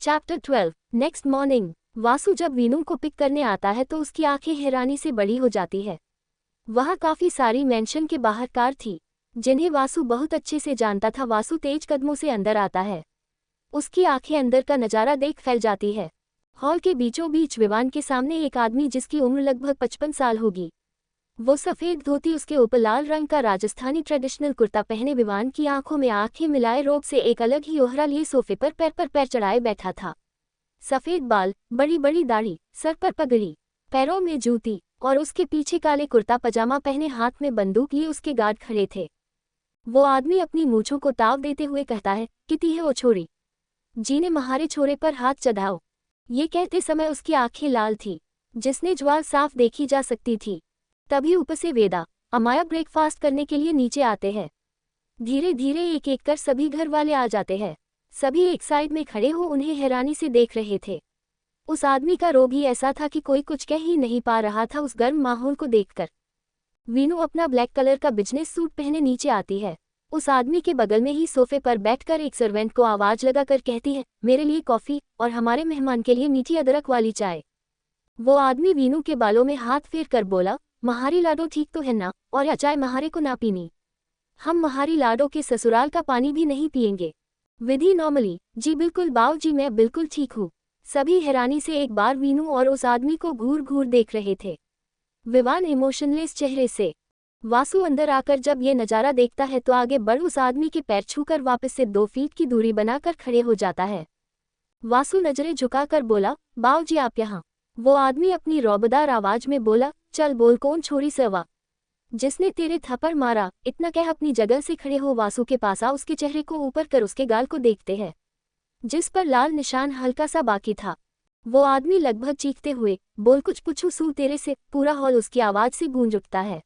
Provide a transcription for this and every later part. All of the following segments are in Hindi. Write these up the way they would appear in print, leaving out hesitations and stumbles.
चैप्टर 12। Next morning. वासु जब वीनू को पिक करने आता है तो उसकी आंखें हैरानी से बड़ी हो जाती है। वहाँ काफी सारी मेंशन के बाहर कार थी जिन्हें वासु बहुत अच्छे से जानता था। वासु तेज कदमों से अंदर आता है। उसकी आंखें अंदर का नजारा देख फैल जाती है। हॉल के बीचों बीच विवान के सामने एक आदमी जिसकी उम्र लगभग 55 साल होगी। वो सफेद धोती, उसके ऊपर लाल रंग का राजस्थानी ट्रेडिशनल कुर्ता पहने विवान की आंखों में आंखें मिलाए रोब से एक अलग ही ओहरा लिए सोफे पर पैर चढ़ाए बैठा था। सफेद बाल, बड़ी बड़ी दाढ़ी, सर पर पगड़ी, पैरों में जूती और उसके पीछे काले कुर्ता पजामा पहने हाथ में बंदूक लिए उसके गार्ड खड़े थे। वो आदमी अपनी मूंछों को ताव देते हुए कहता है, किती है ओ छोरी, जी ने महारे छोरे पर हाथ चढ़ाओ। ये कहते समय उसकी आंखें लाल थी जिसने ज्वाल साफ देखी जा सकती थी। तभी ऊपर से वेदा, अमाया ब्रेकफास्ट करने के लिए नीचे आते हैं। धीरे धीरे एक एक कर सभी घर वाले आ जाते हैं। सभी एक साइड में खड़े हो उन्हें हैरानी से देख रहे थे। उस आदमी का रोब ही ऐसा था कि कोई कुछ कह ही नहीं पा रहा था उस गर्म माहौल को देखकर। वीनू अपना ब्लैक कलर का बिजनेस सूट पहने नीचे आती है। उस आदमी के बगल में ही सोफे पर बैठकर एक सर्वेंट को आवाज लगाकर कहती है, मेरे लिए कॉफी और हमारे मेहमान के लिए मीठी अदरक वाली चाय। वो आदमी वीनू के बालों में हाथ फेर कर बोला, महारी लाडो ठीक तो है ना, और या चाय महारे को ना पीनी। हम महारी लाडो के ससुराल का पानी भी नहीं पिएंगे। विधि नॉर्मली, जी बिल्कुल बाऊ जी, मैं बिल्कुल ठीक हूँ। सभी हैरानी से एक बार वीनू और उस आदमी को घूर घूर देख रहे थे। विवान इमोशनलेस चेहरे से। वासु अंदर आकर जब ये नज़ारा देखता है तो आगे बढ़ उस आदमी के पैर छूकर वापस से 2 फीट की दूरी बनाकर खड़े हो जाता है। वासु नजरें झुकाकर बोला, बाऊ जी आप यहाँ। वो आदमी अपनी रौबदार आवाज में बोला, चल बोल कौन छोरी सवा, जिसने तेरे थप्पड़ मारा। इतना कह अपनी जगह से खड़े हो वासु के पास आ उसके चेहरे को ऊपर कर उसके गाल को देखते हैं जिस पर लाल निशान हल्का सा बाकी था। वो आदमी लगभग चीखते हुए, बोल कुछ पूछू सू तेरे से। पूरा हॉल उसकी आवाज से गूंज उठता है।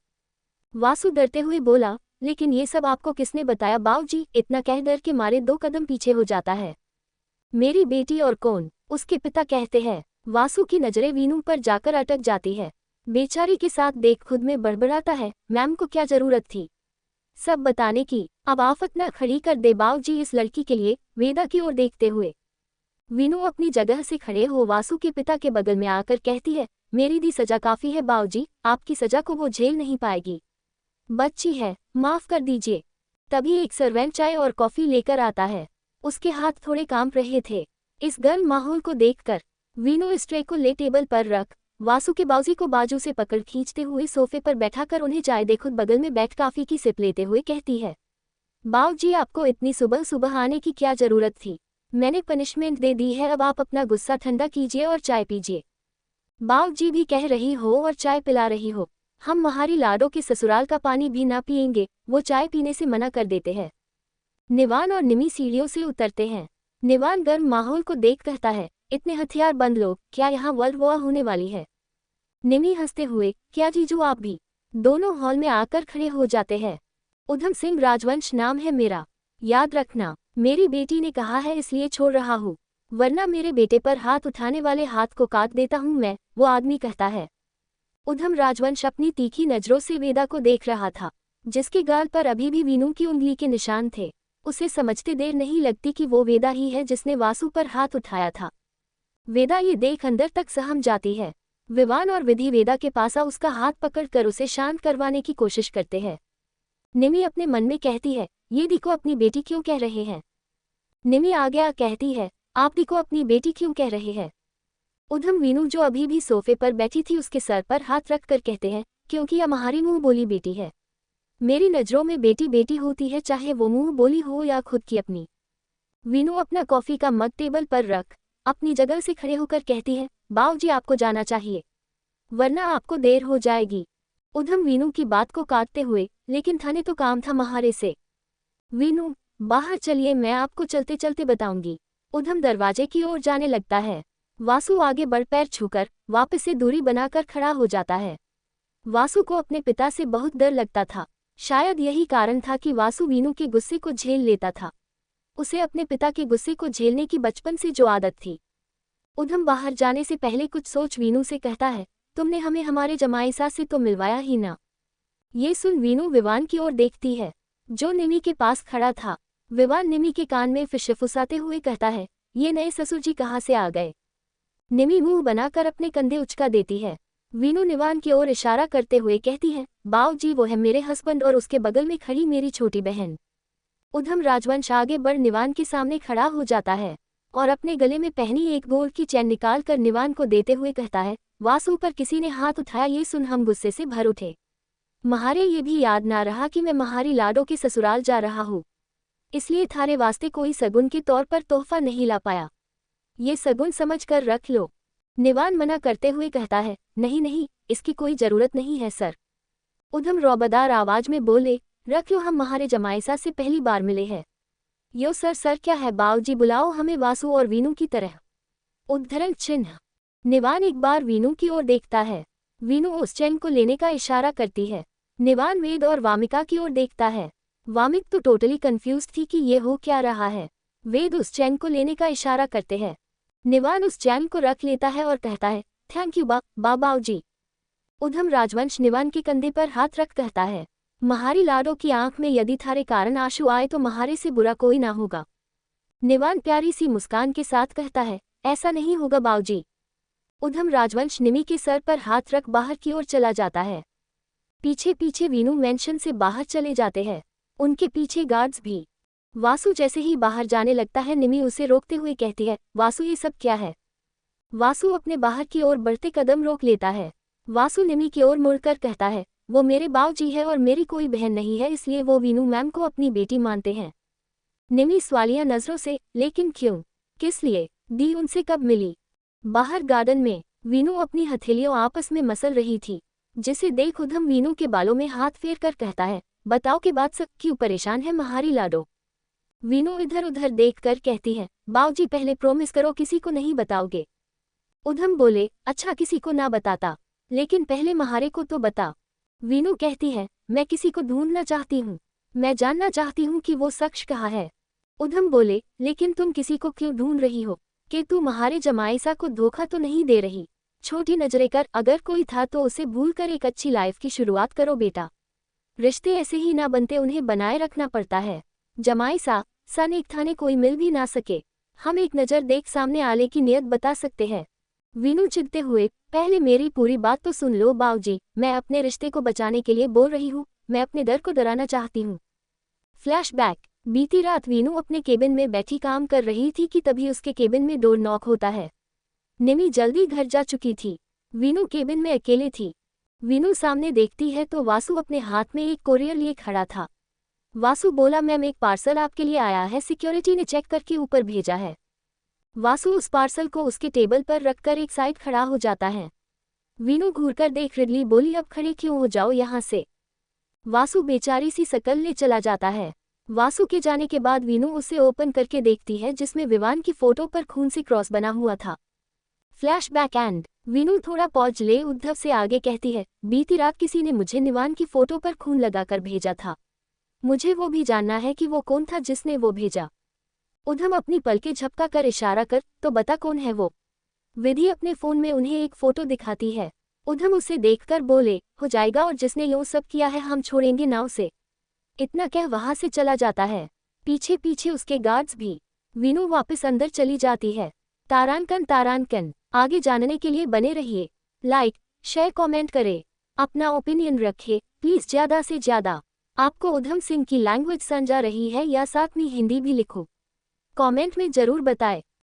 वासु डरते हुए बोला, लेकिन ये सब आपको किसने बताया बाऊ जी। इतना कह डर के मारे 2 कदम पीछे हो जाता है। मेरी बेटी और कौन, उसके पिता कहते हैं। वासु की नजरें वीनू पर जाकर अटक जाती है। बेचारी के साथ देख खुद में बड़बड़ाता है, मैम को क्या जरूरत थी सब बताने की। अब आफत न खड़ी कर दे बाऊ जी इस लड़की के लिए। वेदा की ओर देखते हुए वीनू अपनी जगह से खड़े हो वासु के पिता के बगल में आकर कहती है, मेरी दी सजा काफी है बाऊ जी, आपकी सजा को वो झेल नहीं पाएगी। बच्ची है, माफ कर दीजिए। तभी एक सर्वेंट चाय और कॉफी लेकर आता है। उसके हाथ थोड़े कांप रहे थे। इस गर्म माहौल को देखकर वीनू इस ट्रे को ले टेबल पर रख वासु के बाउजी को बाजू से पकड़ खींचते हुए सोफे पर बैठाकर उन्हें चाय दे खुद बगल में बैठ काफी की सिप लेते हुए कहती है, बाऊ जी आपको इतनी सुबह सुबह आने की क्या जरूरत थी। मैंने पनिशमेंट दे दी है, अब आप अपना गुस्सा ठंडा कीजिए और चाय पीजिए। बाऊ जी भी कह रही हो और चाय पिला रही हो। हम महारी लाडो के ससुराल का पानी भी ना पिएंगे। वो चाय पीने से मना कर देते हैं। निवान और निमी सीढ़ियों से उतरते हैं। निवान गर्म माहौल को देख कहता है, इतने हथियार बंद लोग, क्या यहाँ वर्ल्ड वॉर होने वाली है। निमी हंसते हुए, क्या जीजू आप भी। दोनों हॉल में आकर खड़े हो जाते हैं। उधम सिंह राजवंश नाम है मेरा, याद रखना। मेरी बेटी ने कहा है इसलिए छोड़ रहा हूँ, वरना मेरे बेटे पर हाथ उठाने वाले हाथ को काट देता हूँ मैं, वो आदमी कहता है। उधम राजवंश अपनी तीखी नजरों से वेदा को देख रहा था जिसके गाल पर अभी भी वीनू की उंगली के निशान थे। उसे समझते देर नहीं लगती कि वो वेदा ही है जिसने वासु पर हाथ उठाया था। वेदा ये देख अंदर तक सहम जाती है। विवान और विधि वेदा के पास आ उसका हाथ पकड़कर उसे शांत करवाने की कोशिश करते हैं। निमी अपने मन में कहती है, ये दिको अपनी बेटी क्यों कह रहे हैं। निमी आगे आ कहती है, आप दिको अपनी बेटी क्यों कह रहे हैं। उधम वीनू जो अभी भी सोफे पर बैठी थी उसके सर पर हाथ रखकर कहते हैं, क्योंकि यह हमारी मुंह बोली बेटी है। मेरी नजरों में बेटी बेटी होती है, चाहे वो मुंह बोली हो या खुद की अपनी। वीनू अपना कॉफी का मग टेबल पर रख अपनी जगह से खड़े होकर कहती है, बाऊ जी आपको जाना चाहिए वरना आपको देर हो जाएगी। उधम वीनू की बात को काटते हुए, लेकिन थाने तो काम था महारे से। वीनू, बाहर चलिए, मैं आपको चलते चलते बताऊंगी। उधम दरवाजे की ओर जाने लगता है। वासु आगे बढ़ पैर छूकर वापस से दूरी बनाकर खड़ा हो जाता है। वासु को अपने पिता से बहुत डर लगता था। शायद यही कारण था कि वासु वीनू के गुस्से को झेल लेता था। उसे अपने पिता के गुस्से को झेलने की बचपन से जो आदत थी। उधम बाहर जाने से पहले कुछ सोच वीनू से कहता है, तुमने हमें हमारे जमाई सास से तो मिलवाया ही ना। ये सुन वीनू विवान की ओर देखती है जो निमी के पास खड़ा था। विवान निमी के कान में फिसफुसाते हुए कहता है, ये नए ससुर जी कहाँ से आ गए? निमी मुंह बनाकर अपने कंधे उचका देती है। वीनू निवान की ओर इशारा करते हुए कहती है, बाऊ जी वो है मेरे हस्बैंड और उसके बगल में खड़ी मेरी छोटी बहन। उधम राजवंश आगे बढ़ निवान के सामने खड़ा हो जाता है और अपने गले में पहनी एक गोल्ड की चैन निकाल कर निवान को देते हुए कहता है, वासु पर किसी ने हाथ उठाया। ये सुन हम गुस्से से भर उठे। महारे ये भी याद ना रहा कि मैं महारी लाडो के ससुराल जा रहा हूँ, इसलिए थारे वास्ते कोई सगुन के तौर पर तोहफा नहीं ला पाया। ये सगुन समझ कर रख लो। निवान मना करते हुए कहता है, नहीं नहीं, इसकी कोई जरूरत नहीं है सर। उधम रौबदार आवाज में बोले, रख लो, हम महारे जमाईसा से पहली बार मिले हैं। यो सर सर क्या है बाऊजी, बुलाओ हमें वासु और वीनू की तरह। उद्धरण चिन्ह। निवान एक बार वीनू की ओर देखता है। वीनू उस चैन को लेने का इशारा करती है। निवान वेद और वामिका की ओर देखता है। वामिक तो टोटली कंफ्यूज थी कि ये हो क्या रहा है। वेद उस चैन को लेने का इशारा करते हैं। निवान उस चैन को रख लेता है और कहता है, थैंक यू बाऊजी। उधम राजवंश निवान के कंधे पर हाथ रख कहता है, महारी लाडो की आंख में यदि थारे कारण आंसू आए तो महारे से बुरा कोई ना होगा। निवान प्यारी सी मुस्कान के साथ कहता है, ऐसा नहीं होगा बाऊजी। उधम राजवंश निमी के सर पर हाथ रख बाहर की ओर चला जाता है। पीछे पीछे वीनू मेंशन से बाहर चले जाते हैं, उनके पीछे गार्ड्स भी। वासु जैसे ही बाहर जाने लगता है, निमी उसे रोकते हुए कहती है, वासु ये सब क्या है? वासु अपने बाहर की ओर बढ़ते कदम रोक लेता है। वासु निमी की ओर मुड़कर कहता है, वो मेरे बाऊजी है और मेरी कोई बहन नहीं है, इसलिए वो वीनू मैम को अपनी बेटी मानते हैं। निमी सवालिया नजरों से, लेकिन क्यों, किस लिए दी, उनसे कब मिली? बाहर गार्डन में वीनू अपनी हथेलियों आपस में मसल रही थी, जिसे देख उधम वीनू के बालों में हाथ फेर कर कहता है, बताओ के बाद सब क्यों परेशान है महारी लाडो? वीनू इधर उधर देख कर कहती है, बाऊजी पहले प्रॉमिस करो किसी को नहीं बताओगे। उधम बोले, अच्छा किसी को ना बताता, लेकिन पहले महारे को तो बता। वीनू कहती है, मैं किसी को ढूंढना चाहती हूँ, मैं जानना चाहती हूँ कि वो शख्स कहाँ है। उधम बोले, लेकिन तुम किसी को क्यों ढूंढ रही हो? कि तू महारे जमाईसा को धोखा तो नहीं दे रही? छोटी नजरें कर, अगर कोई था तो उसे भूल कर एक अच्छी लाइफ की शुरुआत करो बेटा। रिश्ते ऐसे ही ना बनते, उन्हें बनाए रखना पड़ता है। जमाईसा सन एक थाने कोई मिल भी ना सके, हम एक नज़र देख सामने आले की नियत बता सकते हैं। वीनू चिढ़ते हुए, पहले मेरी पूरी बात तो सुन लो बाऊजी, मैं अपने रिश्ते को बचाने के लिए बोल रही हूँ, मैं अपने डर को डराना चाहती हूँ। फ्लैशबैक। बीती रात वीनू अपने केबिन में बैठी काम कर रही थी कि तभी उसके केबिन में डोर नॉक होता है। निमी जल्दी घर जा चुकी थी। वीनू केबिन में अकेले थी। वीनू सामने देखती है तो वासु अपने हाथ में एक कोरियर लिए खड़ा था। वासु बोला, मैम एक पार्सल आपके लिए आया है, सिक्योरिटी ने चेक करके ऊपर भेजा है। वासु उस पार्सल को उसके टेबल पर रखकर एक साइड खड़ा हो जाता है। वीनू घूरकर देख रिडली बोली, अब खड़े क्यों हो जाओ यहाँ से। वासु बेचारी सी शकल ले चला जाता है। वासु के जाने के बाद वीनू उसे ओपन करके देखती है, जिसमें विवान की फोटो पर खून से क्रॉस बना हुआ था। Flashback and. वीनू थोड़ा पॉज ले उद्धव से आगे कहती है, बीती रात किसी ने मुझे निवान की फोटो पर खून लगाकर भेजा था, मुझे वो भी जानना है कि वो कौन था जिसने वो भेजा। उधम अपनी पलकें झपका कर इशारा कर, तो बता कौन है वो। विधि अपने फोन में उन्हें एक फोटो दिखाती है। उधम उसे देखकर बोले, हो जाएगा, और जिसने यूं सब किया है हम छोड़ेंगे ना उसे। इतना कह वहां से चला जाता है, पीछे पीछे उसके गार्ड्स भी। वीनू वापस अंदर चली जाती है। तारांकन आगे जानने के लिए बने रहिए। लाइक शेयर कमेंट करें, अपना ओपिनियन रखें प्लीज ज़्यादा से ज़्यादा। आपको उधम सिंह की लैंग्वेज समझ आ रही है या साथ में हिंदी भी लिखो, कमेंट में ज़रूर बताएं।